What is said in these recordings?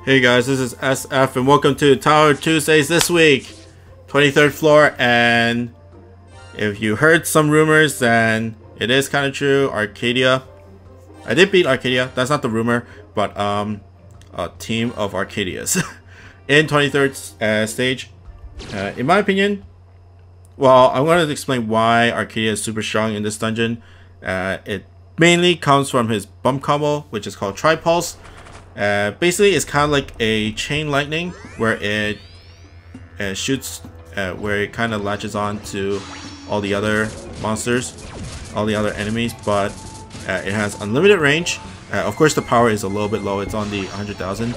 Hey guys, this is SF and welcome to Tower Tuesdays this week, 23rd floor. And if you heard some rumors, then it is kind of true. Arcadia, I did beat Arcadia. That's not the rumor, but a team of Arcadias in 23rd stage. In my opinion, well, I'm going to explain why Arcadia is super strong in this dungeon. It mainly comes from his bump combo, which is called Tri-Pulse. Basically, it's kind of like a chain lightning where it shoots, where it kind of latches on to all the other monsters, all the other enemies, but it has unlimited range. Of course, the power is a little bit low. It's on the 100,000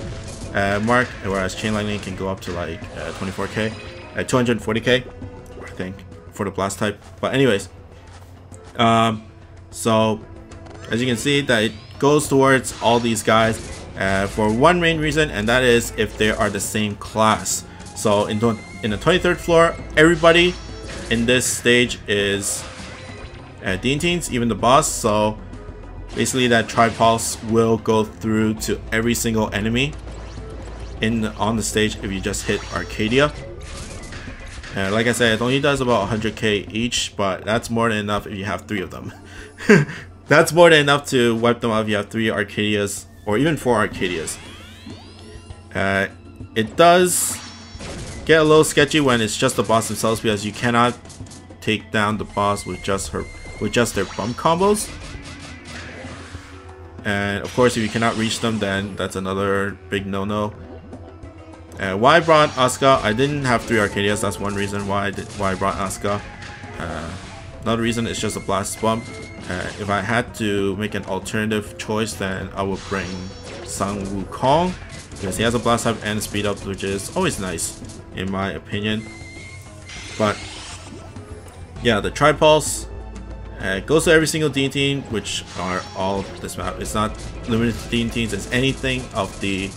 mark, whereas chain lightning can go up to like 24k, 240k, I think, for the blast type. But anyways, so as you can see, that it goes towards all these guys. For one main reason, and that is if they are the same class. So in the 23rd floor, everybody in this stage is Dean-Teens, even the boss. So basically that Tri-Pulse will go through to every single enemy on the stage if you just hit Arcadia. Like I said, it only does about 100k each, but that's more than enough if you have 3 of them. That's more than enough to wipe them out if you have 3 Arcadias, or even 4 Arcadias. It does get a little sketchy when it's just the boss themselves, because you cannot take down the boss with just their bump combos. And of course, if you cannot reach them, then that's another big no-no. Why I brought Asuka? I didn't have 3 Arcadias. That's one reason why I brought Asuka. Another reason is just a blast bump. If I had to make an alternative choice, then I would bring Sang Wukong, because he has a blast type and speed up, which is always nice in my opinion. But yeah, the Tri-Pulse goes to every single Dean-Teen, which are all this map. It's not limited to Dean-Teens, it's anything of the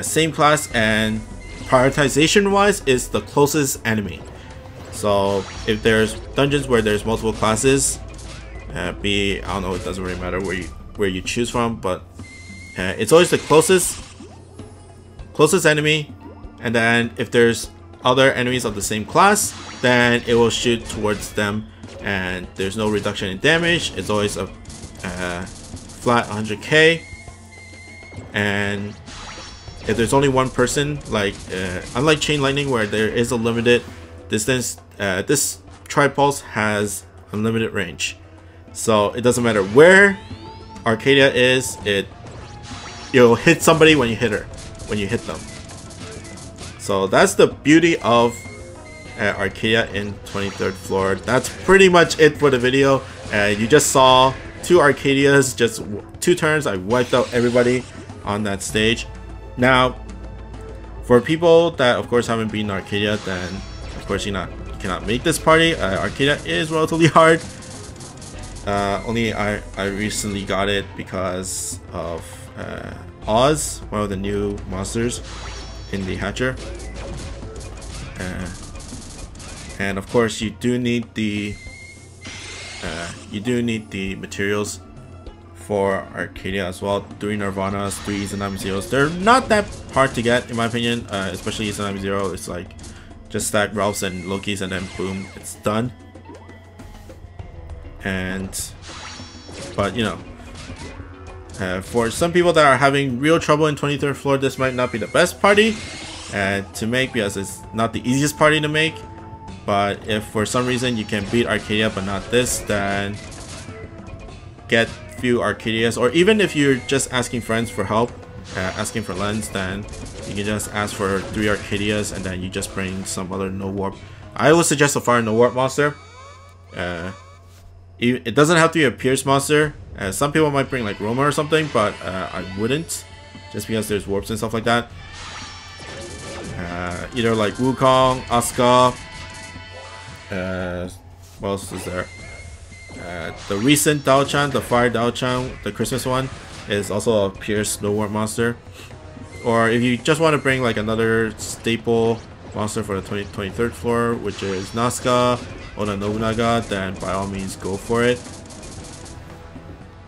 same class, and prioritization wise is the closest enemy. So if there's dungeons where there's multiple classes, I don't know, it doesn't really matter where you choose from, but it's always the closest enemy, and then if there's other enemies of the same class, then it will shoot towards them, and there's no reduction in damage. It's always a flat 100k, and if there's only one person, like unlike chain lightning where there is a limited distance, this Tri-Pulse has unlimited range. So it doesn't matter where Arcadia is, you'll hit somebody when you hit them. So that's the beauty of Arcadia in 23rd floor. That's pretty much it for the video. You just saw 2 Arcadias, just 2 turns. I wiped out everybody on that stage. Now, for people that of course haven't beaten Arcadia, then of course you cannot make this party. Arcadia is relatively hard. Only I recently got it because of Oz, one of the new monsters in the Hatcher. And of course you do need the materials for Arcadia as well. 3 Nirvanas, 3 Izanami Zeros. They're not that hard to get in my opinion, especially Izanami Zero. It's like just stack Ralphs and Lokis and then boom, it's done. But you know, for some people that are having real trouble in 23rd floor, this might not be the best party to make, because it's not the easiest party to make. But if for some reason you can beat Arcadia but not this, then get few Arcadias, or even if you're just asking friends for help, asking for lens, then you can just ask for 3 Arcadias and then you just bring some other no warp. I would suggest a fire no warp monster. It doesn't have to be a Pierce monster. Some people might bring like Roma or something, but I wouldn't, just because there's warps and stuff like that. Either like Wukong, Asuka, what else is there? The recent Dao-chan, the Fire Dao-chan, the Christmas one, is also a Pierce no warp monster. Or if you just want to bring like another staple monster for the 23rd floor, which is Nazca, Oda Nobunaga, then by all means go for it.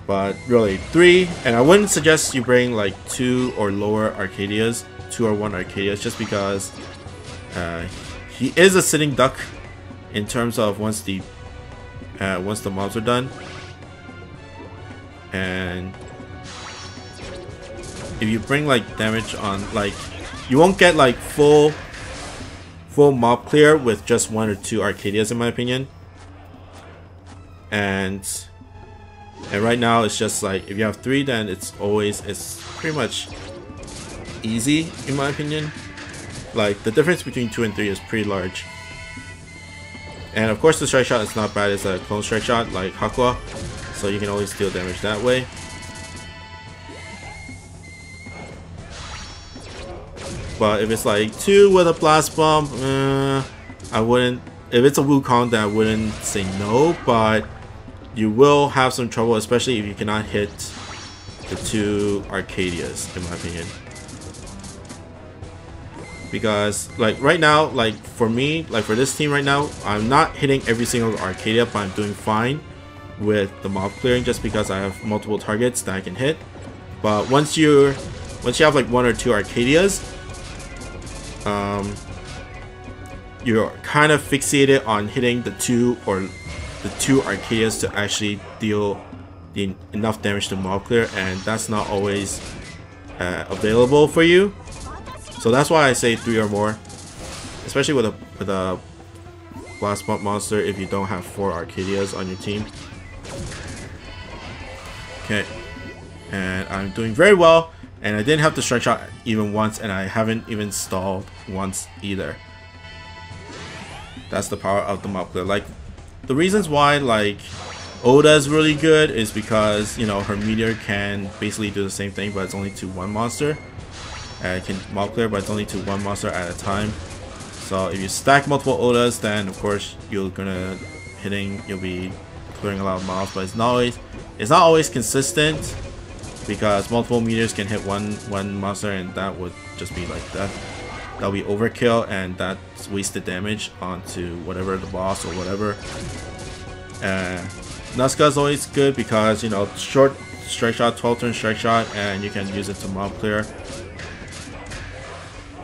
But really 3, and I wouldn't suggest you bring like 2 or lower Arcadias, 2 or 1 Arcadias, just because he is a sitting duck in terms of once the mobs are done. And if you bring like damage on, like, you won't get like full mob clear with just 1 or 2 Arcadias, in my opinion. And right now it's just like, if you have 3, then it's pretty much easy, in my opinion. Like, the difference between 2 and 3 is pretty large. And of course the strike shot is not bad. It's a clone strike shot like Hakua, so you can always deal damage that way. But if it's like 2 with a blast bomb, I wouldn't. If it's a Wukong, then I wouldn't say no, but you will have some trouble, especially if you cannot hit the 2 Arcadias, in my opinion. Because like right now, like for me, like for this team right now, I'm not hitting every single Arcadia, but I'm doing fine with the mob clearing, just because I have multiple targets that I can hit. But once you have like 1 or 2 Arcadias, you're kind of fixated on hitting the 2 Arcadias to actually deal enough damage to mob clear, and that's not always available for you. So that's why I say 3 or more, especially with a blast bump monster if you don't have 4 Arcadias on your team. Okay, and I'm doing very well, and I didn't have to strike shot even once, and I haven't even stalled once either. That's the power of the mob clear. Like, the reasons why like Oda is really good is because, you know, her meteor can basically do the same thing, but it's only to 1 monster. It can mob clear, but it's only to 1 monster at a time. So if you stack multiple Odas, then of course you'll be clearing a lot of mobs, but it's not always consistent, because multiple meteors can hit one monster, and that would just be like death. That'll be overkill, and that's wasted damage onto whatever, the boss or whatever. Nazca is always good because, you know, short strike shot, 12 turn strike shot, and you can use it to mob clear.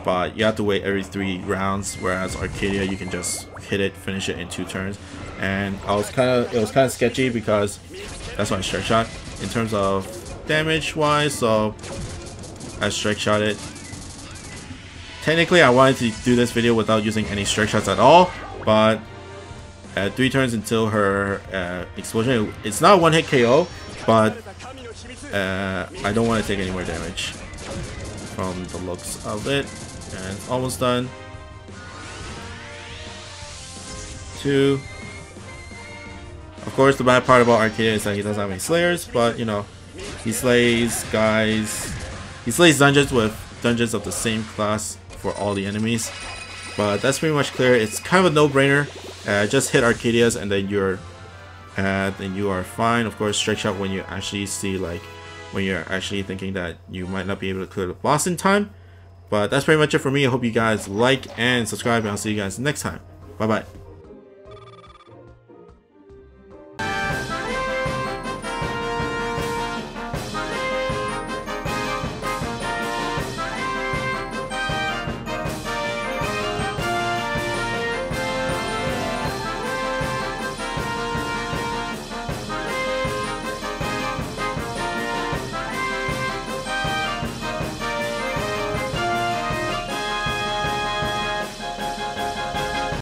But you have to wait every 3 rounds, whereas Arcadia, you can just hit it, finish it in 2 turns. And it was kind of sketchy because that's why I strike shot in terms of damage wise. So I strike shot it. Technically, I wanted to do this video without using any strike shots at all, but at 3 turns until her explosion, it's not a 1-hit KO, but I don't want to take any more damage from the looks of it. And it's almost done. 2. Of course, the bad part about Arcadia is that he doesn't have any slayers, but you know, he slays dungeons with dungeons of the same class for all the enemies. But that's pretty much clear. It's kind of a no-brainer. Just hit Arcadias and then you are fine. Of course, strike shot when you actually see, like, when you're actually thinking that you might not be able to clear the boss in time. But that's pretty much it for me. I hope you guys like and subscribe, and I'll see you guys next time. Bye bye.